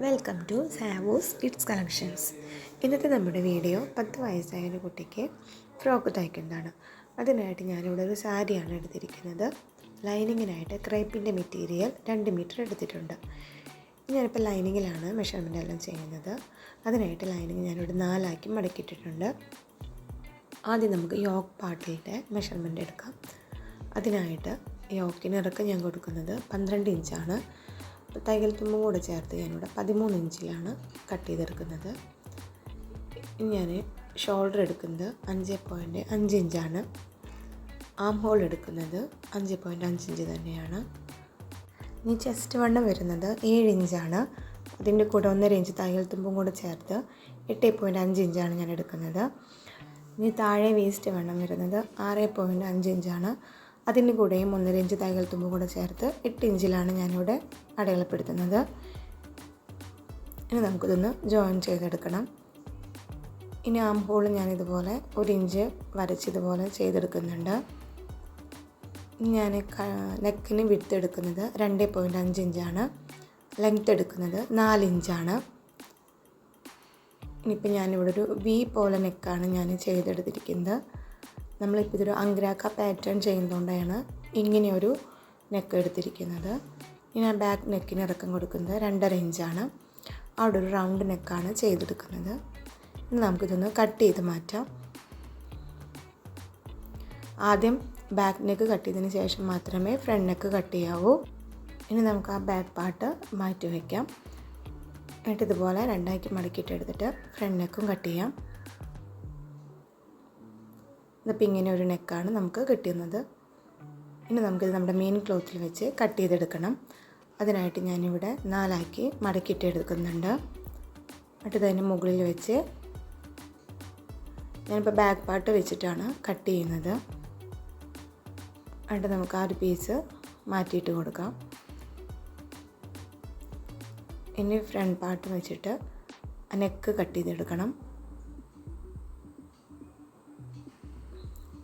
Welcome to സാവോസ് kids collections. ഇന്നത്തെ നമ്മുടെ വീഡിയോ 10 വയസ്സായ ഒരു കുട്ടിക്ക് ഫ്രോക്ക് തയ്ക്കുന്നതാണ്. അതിനായിട്ട് ഞാനിവിടെ ഒരു സാരിയാണ് എടുത്തിരിക്കുന്നത്. ലൈനിങ്ങിനായിട്ട് ക്രേപ്പിൻ്റെ മെറ്റീരിയൽ 2 മീറ്റർ എടുത്തിട്ടുണ്ട്. ഞാനിപ്പോൾ ലൈനിങ്ങിലാണ് മെഷർമെൻ്റ് എല്ലാം ചെയ്യുന്നത്. അതിനായിട്ട് ലൈനിങ് ഞാനിവിടെ 4 ആക്കി മടക്കിയിട്ടിട്ടുണ്ട്. ആദ്യം നമുക്ക് യോക്ക് പാർട്ടിൻ്റെ മെഷർമെൻ്റ് എടുക്കാം. അതിനായിട്ട് യോക്കിന് ഇറക്കം ഞാൻ കൊടുക്കുന്നത് 12 ഇഞ്ചാണ്. തയ്യൽ തുമ്പും കൂടെ ചേർത്ത് ഞാനിവിടെ 13 ഇഞ്ചിലാണ് കട്ട് ചെയ്തെടുക്കുന്നത്. ഞാൻ ഷോൾഡർ എടുക്കുന്നത് 5.5 ഇഞ്ചാണ്. ആം ഹോൾ എടുക്കുന്നത് 5.5 ഇഞ്ച് തന്നെയാണ്. ഇനി ചെസ്റ്റ് വണ്ണം വരുന്നത് 7 ഇഞ്ചാണ്. അതിൻ്റെ കൂടെ 1.5 ഇഞ്ച് തയ്യൽ തുമ്പും കൂടെ ചേർത്ത് 8.5 ഇഞ്ചാണ് ഞാൻ എടുക്കുന്നത്. ഇനി താഴെ വേസ്റ്റ് വണ്ണം വരുന്നത് 6.5 ഇഞ്ചാണ്. അതിൻ്റെ കൂടെയും 1.5 ഇഞ്ച് തയ്യൽ തുമ്പ് കൂടെ ചേർത്ത് 8 ഇഞ്ചിലാണ് ഞാനിവിടെ അടയാളപ്പെടുത്തുന്നത്. ഇനി നമുക്കിതൊന്ന് ജോയിൻ ചെയ്തെടുക്കണം. ഇനി ആം ഹോൾ ഞാനിതുപോലെ 1 ഇഞ്ച് വരച്ചിതുപോലെ ചെയ്തെടുക്കുന്നുണ്ട്. ഞാൻ നെക്കിന് വിഡ്ത്ത് എടുക്കുന്നത് 2.5 ഇഞ്ചാണ്. ലെങ്ത്ത് എടുക്കുന്നത് 4 ഇഞ്ചാണ്. ഇനിയിപ്പോൾ ഞാനിവിടെ ഒരു വി പോലെ നെക്കാണ് ഞാൻ ചെയ്തെടുത്തിരിക്കുന്നത്. നമ്മളിപ്പോൾ ഇതൊരു അങ്ക്രാക്ക പാറ്റേൺ ചെയ്യുന്നതുകൊണ്ടാണ് ഇങ്ങനെയൊരു നെക്ക് എടുത്തിരിക്കുന്നത്. ഇനി ആ ബാക്ക് നെക്കിന് ഇറക്കം കൊടുക്കുന്നത് 2.5 ഇഞ്ചാണ്. അവിടെ ഒരു റൗണ്ട് നെക്കാണ് ചെയ്തെടുക്കുന്നത്. ഇനി നമുക്കിതൊന്ന് കട്ട് ചെയ്ത് മാറ്റാം. ആദ്യം ബാക്ക് നെക്ക് കട്ട് ചെയ്തതിന് ശേഷം മാത്രമേ ഫ്രണ്ട് നെക്ക് കട്ട് ചെയ്യാവൂ. ഇനി നമുക്ക് ആ ബാക്ക് പാർട്ട് മാറ്റി വയ്ക്കാം. എന്നിട്ട് ഇതുപോലെ 2 ആക്കി മടക്കിയിട്ട് എടുത്തിട്ട് ഫ്രണ്ട് നെക്കും കട്ട് ചെയ്യാം. ഇതിപ്പോൾ ഇങ്ങനെ ഒരു നെക്കാണ് നമുക്ക് കിട്ടുന്നത്. ഇനി നമുക്കിത് നമ്മുടെ മെയിൻ ക്ലോത്തിൽ വെച്ച് കട്ട് ചെയ്തെടുക്കണം. അതിനായിട്ട് ഞാനിവിടെ 4 ആക്കി മടക്കിയിട്ട് എടുക്കുന്നുണ്ട്. എന്നിട്ട് ഇതിന് മുകളിൽ വെച്ച് ഞാനിപ്പോൾ ബാക്ക് പാർട്ട് വെച്ചിട്ടാണ് കട്ട് ചെയ്യുന്നത്. എന്നിട്ട് നമുക്ക് ആ ഒരു പീസ് മാറ്റിയിട്ട് കൊടുക്കാം. ഇനി ഫ്രണ്ട് പാർട്ട് വെച്ചിട്ട് നെക്ക് കട്ട് ചെയ്തെടുക്കണം.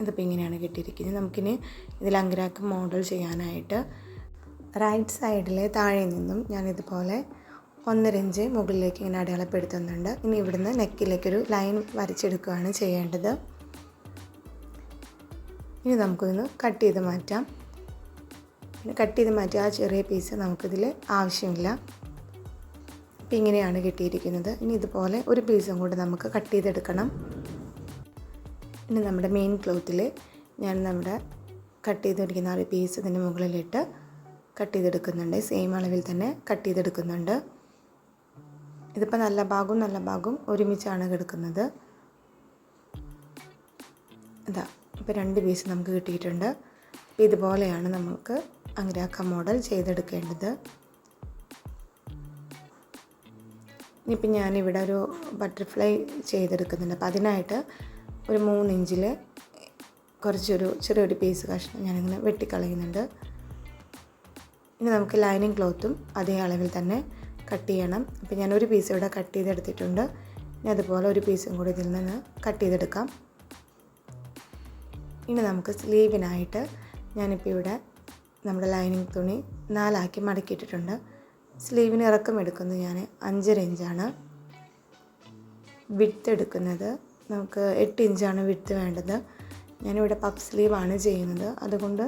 ഇതിപ്പോൾ ഇങ്ങനെയാണ് കിട്ടിയിരിക്കുന്നത്. നമുക്കിനി ഇതിൽ അങ്ക്രാക്ക മോഡൽ ചെയ്യാനായിട്ട് റൈറ്റ് സൈഡിലെ താഴെ നിന്നും ഞാനിതുപോലെ 1.5 ഇഞ്ച് മുകളിലേക്ക് ഇങ്ങനെ അടയാളപ്പെടുത്തുന്നുണ്ട്. ഇനി ഇവിടുന്ന് നെക്കിലേക്കൊരു ലൈൻ വരച്ചെടുക്കുകയാണ് ചെയ്യേണ്ടത്. ഇനി നമുക്കൊന്ന് കട്ട് ചെയ്ത് മാറ്റാം. പിന്നെ കട്ട് ചെയ്ത് മാറ്റിയ ആ ചെറിയ പീസ് നമുക്കിതിൽ ആവശ്യമില്ല. ഇപ്പം ഇങ്ങനെയാണ് കിട്ടിയിരിക്കുന്നത്. ഇനി ഇതുപോലെ ഒരു പീസും കൂടി നമുക്ക് കട്ട് ചെയ്തെടുക്കണം. ഇനി നമ്മുടെ മെയിൻ ക്ലോത്തിൽ ഞാൻ നമ്മുടെ കട്ട് ചെയ്തെടുക്കുന്ന ആ ഒരു പീസ് ഇതിൻ്റെ മുകളിലിട്ട് കട്ട് ചെയ്തെടുക്കുന്നുണ്ട്. സെയിം അളവിൽ തന്നെ കട്ട് ചെയ്തെടുക്കുന്നുണ്ട്. ഇതിപ്പോൾ നല്ല ഭാഗവും ഒരുമിച്ചാണ് കിടക്കുന്നത്. ഇതാ ഇപ്പോൾ 2 പീസ് നമുക്ക് കിട്ടിയിട്ടുണ്ട്. അപ്പോൾ ഇതുപോലെയാണ് നമുക്ക് അങ്ക്രാക്ക മോഡൽ ചെയ്തെടുക്കേണ്ടത്. ഇനിയിപ്പോൾ ഞാനിവിടെ ഒരു ബട്ടർഫ്ലൈ ചെയ്തെടുക്കുന്നുണ്ട്. അപ്പോൾ അതിനായിട്ട് ഒരു 3 ഇഞ്ചിൽ ചെറിയൊരു പീസ് കഷ്ണം ഞാനിങ്ങനെ വെട്ടിക്കളയുന്നുണ്ട്. ഇനി നമുക്ക് ലൈനിങ് ക്ലോത്തും അതേ അളവിൽ തന്നെ കട്ട് ചെയ്യണം. അപ്പോൾ ഞാനൊരു പീസ് ഇവിടെ കട്ട് ചെയ്തെടുത്തിട്ടുണ്ട്. ഇനി അതുപോലെ ഒരു പീസും കൂടി ഇതിൽ നിന്ന് കട്ട് ചെയ്തെടുക്കാം. ഇനി നമുക്ക് സ്ലീവിനായിട്ട് ഞാനിപ്പോൾ ഇവിടെ നമ്മുടെ ലൈനിങ് തുണി 4 ആക്കി മടക്കിയിട്ടിട്ടുണ്ട്. സ്ലീവിന് ഇറക്കം എടുക്കുന്നത് ഞാൻ 5.5 ഇഞ്ചാണ്. വിഡ്ത്ത് എടുക്കുന്നത് നമുക്ക് 8 ഇഞ്ചാണ് വിഡ്ത്ത് വേണ്ടത്. ഞാനിവിടെ പഫ് സ്ലീവാണ് ചെയ്യുന്നത്. അതുകൊണ്ട്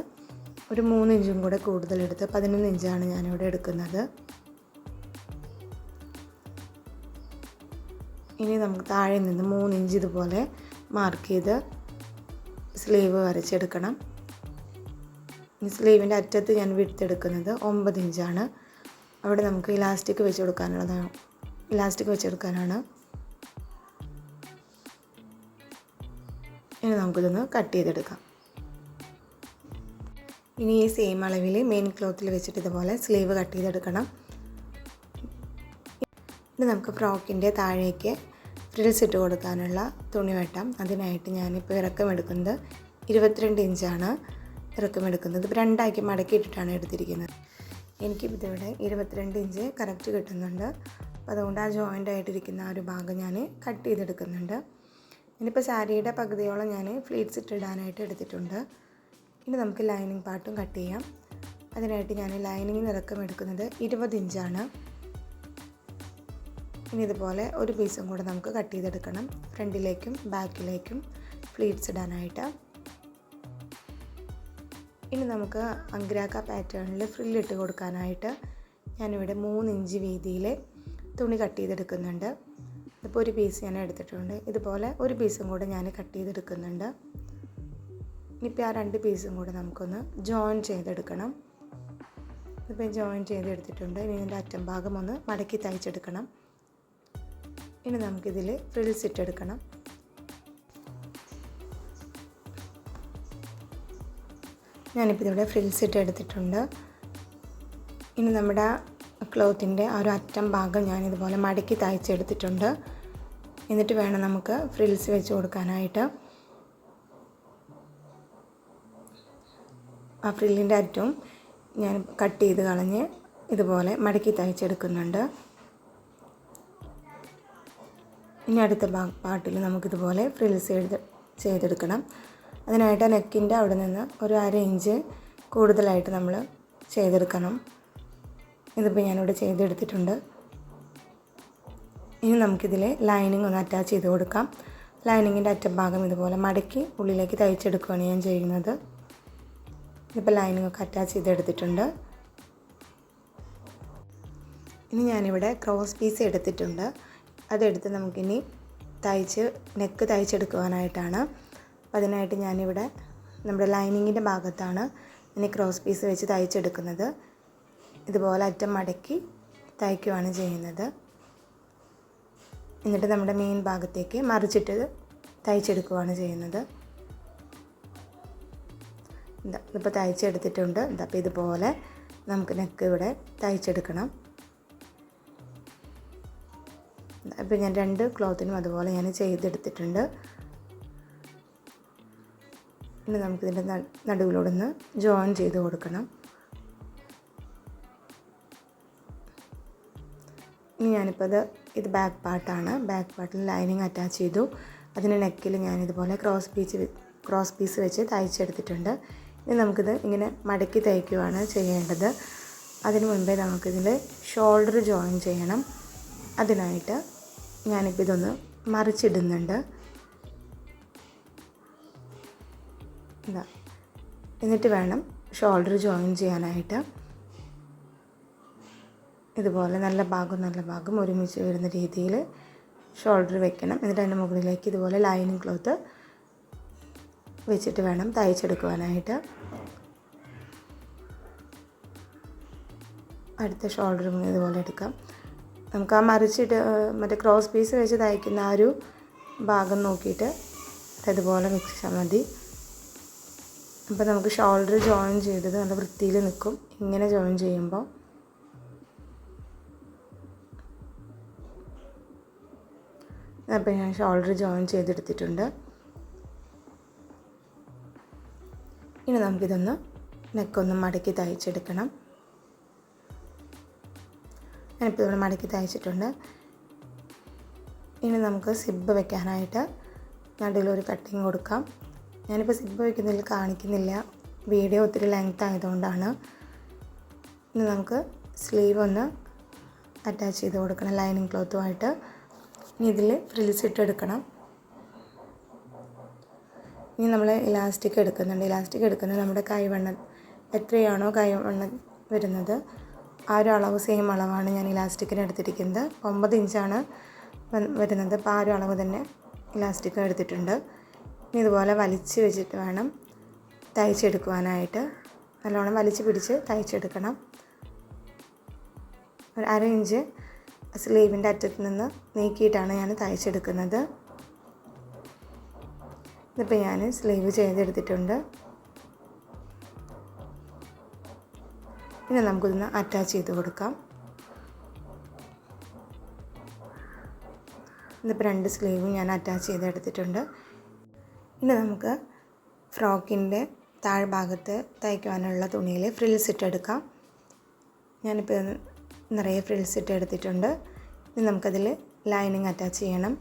ഒരു 3 ഇഞ്ചും കൂടെ കൂടുതലെടുത്ത് 11 ഇഞ്ചാണ് ഞാനിവിടെ എടുക്കുന്നത്. ഇനി നമുക്ക് താഴെ നിന്ന് 3 ഇഞ്ച് ഇതുപോലെ മാർക്ക് ചെയ്ത് സ്ലീവ് വരച്ചെടുക്കണം. ഈ സ്ലീവിൻ്റെ അറ്റത്ത് ഞാൻ വിഡ്ത്ത് എടുക്കുന്നത് 9 ഇഞ്ചാണ്. അവിടെ നമുക്ക് ഇലാസ്റ്റിക് വെച്ചെടുക്കാനാണ്. ഇനി നമുക്കിതൊന്ന് കട്ട് ചെയ്തെടുക്കാം. ഇനി ഈ സെയിം അളവിൽ മെയിൻ ക്ലോത്തിൽ വെച്ചിട്ട് ഇതുപോലെ സ്ലീവ് കട്ട് ചെയ്തെടുക്കണം. ഇനി നമുക്ക് ഫ്രോക്കിൻ്റെ താഴേക്ക് ഫ്രിൽസ് ഇട്ട് കൊടുക്കാനുള്ള തുണി വെട്ടാം. അതിനായിട്ട് ഞാനിപ്പോൾ ഇറക്കമെടുക്കുന്നത് 22 ഇഞ്ചാണ് ഇറക്കമെടുക്കുന്നത്. ഇപ്പോൾ 2 ആക്കി മടക്കിയിട്ടിട്ടാണ് എടുത്തിരിക്കുന്നത്. എനിക്കിതിവിടെ 22 ഇഞ്ച് കറക്റ്റ് കിട്ടുന്നുണ്ട്. അപ്പോൾ അതുകൊണ്ട് ആ ജോയിൻ്റ് ആയിട്ടിരിക്കുന്ന ആ ഒരു ഭാഗം ഞാൻ കട്ട് ചെയ്തെടുക്കുന്നുണ്ട്. ഇനിയിപ്പോൾ സാരിയുടെ പകുതിയോളം ഞാൻ ഫ്ലീറ്റ്സ് ഇട്ടിടാനായിട്ട് എടുത്തിട്ടുണ്ട്. ഇനി നമുക്ക് ലൈനിങ് പാർട്ടും കട്ട് ചെയ്യാം. അതിനായിട്ട് ഞാൻ ലൈനിങ്ങിന് ഇറക്കം എടുക്കുന്നത് 20 ഇഞ്ചാണ്. ഇനി ഇതുപോലെ ഒരു പീസും കൂടെ നമുക്ക് കട്ട് ചെയ്തെടുക്കണം, ഫ്രണ്ടിലേക്കും ബാക്കിലേക്കും പ്ലീറ്റ്സ് ഇടാനായിട്ട്. ഇനി നമുക്ക് അംഗ്രാക്ക പാറ്റേണിൽ ഫ്രില്ലിട്ട് കൊടുക്കാനായിട്ട് ഞാനിവിടെ 3 ഇഞ്ച് വീതിയിൽ തുണി കട്ട് ചെയ്തെടുക്കുന്നുണ്ട്. ഇപ്പോൾ ഒരു പീസ് ഞാൻ എടുത്തിട്ടുണ്ട്. ഇതുപോലെ ഒരു പീസും കൂടെ ഞാൻ കട്ട് ചെയ്തെടുക്കുന്നുണ്ട്. ഇനിയിപ്പോൾ ആ 2 പീസും കൂടെ നമുക്കൊന്ന് ജോയിൻ ചെയ്തെടുക്കണം. ഇപ്പോൾ ജോയിൻ ചെയ്തെടുത്തിട്ടുണ്ട്. ഇനി ഇതിൻ്റെ അറ്റം ഭാഗം ഒന്ന് മടക്കി തയ്ച്ചെടുക്കണം. ഇനി നമുക്കിതിൽ ഫ്രിൽസ് ഇട്ടെടുക്കണം. ഞാനിപ്പോൾ ഇതിവിടെ ഫ്രിൽസ് ഇട്ടെടുത്തിട്ടുണ്ട്. ഇനി നമ്മുടെ ക്ലോത്തിൻ്റെ ആ ഒരു അറ്റം ഭാഗം ഞാനിതുപോലെ മടക്കി തയ്ച്ചെടുത്തിട്ടുണ്ട്. എന്നിട്ട് വേണം നമുക്ക് ഫ്രിൽസ് വെച്ച് കൊടുക്കാനായിട്ട്. ആ ഫ്രില്ലിൻ്റെ അറ്റവും ഞാൻ കട്ട് ചെയ്ത് കളഞ്ഞ് ഇതുപോലെ മടക്കി തയ്ച്ചെടുക്കുന്നുണ്ട്. ഇനി അടുത്ത പാർട്ടിൽ നമുക്കിതുപോലെ ഫ്രിൽസ് ചെയ്തെടുക്കണം. അതിനായിട്ട് നെക്കിൻ്റെ അവിടെ നിന്ന് ഒരു 1/2 ഇഞ്ച് കൂടുതലായിട്ട് നമ്മൾ ചെയ്തെടുക്കണം. ഇതിപ്പോൾ ഞാനിവിടെ ചെയ്തെടുത്തിട്ടുണ്ട്. ഇനി നമുക്കിതിൽ ലൈനിങ് ഒന്ന് അറ്റാച്ച് ചെയ്ത് കൊടുക്കാം. ലൈനിങ്ങിൻ്റെ അറ്റഭാഗം ഇതുപോലെ മടക്കി ഉള്ളിലേക്ക് തയ്ച്ചെടുക്കുകയാണ് ഞാൻ ചെയ്യുന്നത്. ഇപ്പോൾ ലൈനിങ്ങൊക്കെ അറ്റാച്ച് ചെയ്തെടുത്തിട്ടുണ്ട്. ഇനി ഞാനിവിടെ ക്രോസ് പീസ് എടുത്തിട്ടുണ്ട്. അതെടുത്ത് നമുക്കിനി നെക്ക് തയ്ച്ചെടുക്കുവാനായിട്ടാണ്. അതിനായിട്ട് ഞാനിവിടെ നമ്മുടെ ലൈനിങ്ങിൻ്റെ ഭാഗത്താണ് ഇനി ക്രോസ് പീസ് വെച്ച് തയ്ച്ചെടുക്കുന്നത്. ഇതുപോലെ അറ്റം മടക്കി തയ്ക്കുകയാണ് ചെയ്യുന്നത്. എന്നിട്ട് നമ്മുടെ മെയിൻ ഭാഗത്തേക്ക് മറിച്ചിട്ട് തയ്ച്ചെടുക്കുകയാണ് ചെയ്യുന്നത്. ഇതിപ്പോൾ തയ്ച്ചെടുത്തിട്ടുണ്ട്. അപ്പോൾ ഇതുപോലെ നമുക്ക് നെക്ക് ഇവിടെ തയ്ച്ചെടുക്കണം. അപ്പോൾ ഞാൻ 2 ക്ലോത്തിനും അതുപോലെ ഞാൻ ചെയ്തെടുത്തിട്ടുണ്ട്. ഇനി നമുക്കിതിൻ്റെ നടുവിലൂടെ ഒന്ന് ജോയിൻ ചെയ്ത് കൊടുക്കണം. ഇനി ഞാനിപ്പോൾ ഇത് ബാക്ക് പാർട്ടാണ്. ബാക്ക് പാർട്ടിൽ ലൈനിങ് അറ്റാച്ച് ചെയ്തു. അതിന് നെക്കിൽ ഞാനിതുപോലെ ക്രോസ് പീസ് വെച്ച് തയ്ച്ചെടുത്തിട്ടുണ്ട്. ഇനി നമുക്കിത് ഇങ്ങനെ മടക്കി തയ്ക്കുകയാണ് ചെയ്യേണ്ടത്. അതിന് മുൻപേ നമുക്കിതിൽ ഷോൾഡർ ജോയിൻ ചെയ്യണം. അതിനായിട്ട് ഞാനിപ്പോൾ ഇതൊന്ന് മറിച്ചിടുന്നുണ്ട്. എന്നിട്ട് വേണം ഷോൾഡർ ജോയിൻ ചെയ്യാനായിട്ട്. ഇതുപോലെ നല്ല ഭാഗം ഒരുമിച്ച് വരുന്ന രീതിയിൽ ഷോൾഡർ വെക്കണം. എന്നിട്ട് അതിൻ്റെ മുകളിലേക്ക് ഇതുപോലെ ലൈനിങ് ക്ലോത്ത് വെച്ചിട്ട് വേണം തയ്ച്ചെടുക്കുവാനായിട്ട്. അടുത്ത ഷോൾഡറും ഇതുപോലെ എടുക്കാം. നമുക്ക് ആ മറ്റേ ക്രോസ് പീസ് വെച്ച് തയ്ക്കുന്ന ആ ഒരു ഭാഗം നോക്കിയിട്ട് അതുപോലെ വെച്ചാൽ മതി. അപ്പോൾ നമുക്ക് ഷോൾഡർ ജോയിൻ ചെയ്തത് നല്ല വൃത്തിയിൽ നിൽക്കും ഇങ്ങനെ ജോയിൻ ചെയ്യുമ്പോൾ. അപ്പോൾ ഞാൻ ഷോൾഡർ ജോയിൻ ചെയ്തെടുത്തിട്ടുണ്ട്. ഇനി നമുക്കിതൊന്ന് നെക്കൊന്ന് മടക്കി തയ്ച്ചെടുക്കണം. ഞാനിപ്പോൾ ഇവിടെ മടക്കി തയ്ച്ചിട്ടുണ്ട്. ഇനി നമുക്ക് സിബ്ബ് വെക്കാനായിട്ട് നടുവിലൊരു കട്ടിങ് കൊടുക്കാം. ഞാനിപ്പോൾ സിബ്ബ് വയ്ക്കുന്നതിൽ കാണിക്കുന്നില്ല, വീഡിയോ ഒത്തിരി ലെങ്ത് ആയതുകൊണ്ടാണ്. ഇനി നമുക്ക് സ്ലീവ് ഒന്ന് അറ്റാച്ച് ചെയ്ത് കൊടുക്കണം ലൈനിങ് ക്ലോത്തുമായിട്ട്. ഇനി ഇതിൽ ഫ്രിൽസ് ഇട്ടെടുക്കണം. ഇനി നമ്മൾ ഇലാസ്റ്റിക് എടുക്കുന്നുണ്ട്. ഇലാസ്റ്റിക് എടുക്കുന്നത് നമ്മുടെ കൈവണ്ണം എത്രയാണോ കൈവണ്ണം വരുന്നത് ആ ഒരു അളവ് സെയിം അളവാണ് ഞാൻ ഇലാസ്റ്റിക്കിന് എടുത്തിരിക്കുന്നത്. 9 ഇഞ്ചാണ് വരുന്നത്. അപ്പോൾ ആ ഒരു അളവ് തന്നെ ഇലാസ്റ്റിക്കും എടുത്തിട്ടുണ്ട്. ഇനി ഇതുപോലെ വലിച്ച് വെച്ചിട്ട് വേണം തയ്ച്ചെടുക്കുവാനായിട്ട്. നല്ലോണം വലിച്ച് പിടിച്ച് തയ്ച്ചെടുക്കണം. ഒരു 1/2 ഇഞ്ച് സ്ലീവിൻ്റെ അറ്റത്ത് നിന്ന് നീക്കിയിട്ടാണ് ഞാൻ തയ്ച്ചെടുക്കുന്നത്. ഇതിപ്പോൾ ഞാൻ സ്ലീവ് ചെയ്തെടുത്തിട്ടുണ്ട്. ഇനി നമുക്കിതൊന്ന് അറ്റാച്ച് ചെയ്ത് കൊടുക്കാം. ഇതിപ്പോൾ 2 സ്ലീവും ഞാൻ അറ്റാച്ച് ചെയ്തെടുത്തിട്ടുണ്ട്. ഇനി നമുക്ക് ഫ്രോക്കിൻ്റെ താഴ്ഭാഗത്ത് തയ്ക്കുവാനുള്ള തുണിയിൽ ഫ്രിൽസ് ഇട്ടെടുക്കാം. ഞാനിപ്പോൾ നിറയെ ഫ്രിൽസ് ഇട്ടെടുത്തിട്ടുണ്ട്. ഇനി നമുക്കതിൽ ലൈനിങ് അറ്റാച്ച് ചെയ്യണം.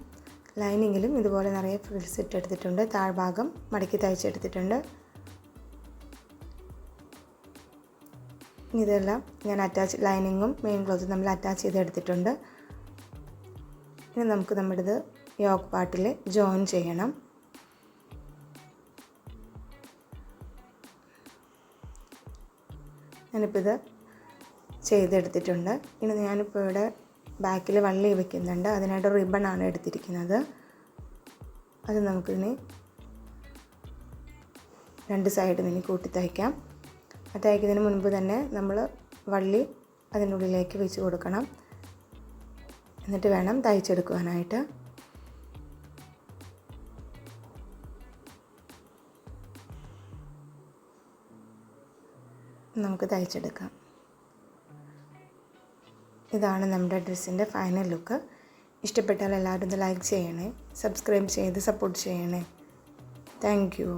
ലൈനിങ്ങിലും ഇതുപോലെ നിറയെ ഫ്രിൽസ് ഇട്ടെടുത്തിട്ടുണ്ട്. താഴ്ഭാഗം മടക്കി തയ്ച്ചെടുത്തിട്ടുണ്ട്. ഇതെല്ലാം ഞാൻ ലൈനിങ്ങും മെയിൻ ക്ലോത്തും നമ്മൾ അറ്റാച്ച് ചെയ്തെടുത്തിട്ടുണ്ട്. ഇനി നമുക്ക് നമ്മുടെ ഇത് യോക്ക് പാർട്ടിൽ ജോയിൻ ചെയ്യണം. ഞാനിപ്പോൾ ഇത് ചെയ്തെടുത്തിട്ടുണ്ട്. ഇനി ഞാനിപ്പോൾ ഇവിടെ ബാക്കിൽ വള്ളി വയ്ക്കുന്നുണ്ട്. അതിനായിട്ട് റിബണാണ് എടുത്തിരിക്കുന്നത്. അത് നമുക്കിനി 2 സൈഡും ഇനി കൂട്ടി തയ്ക്കാം. തയ്ക്കുന്നതിന് മുൻപ് തന്നെ നമ്മൾ വള്ളി അതിനുള്ളിലേക്ക് വെച്ച് കൊടുക്കണം. എന്നിട്ട് വേണം തയ്ച്ചെടുക്കുവാനായിട്ട്. നമുക്ക് തയ്ച്ചെടുക്കാം. ഇതാണ് നമ്മുടെ ഡ്രസ്സിൻ്റെ ഫൈനൽ ലുക്ക്. ഇഷ്ടപ്പെട്ടാൽ എല്ലാവരും ഇത് ലൈക്ക് ചെയ്യണേ, സബ്സ്ക്രൈബ് ചെയ്ത് സപ്പോർട്ട് ചെയ്യണേ. Thank you.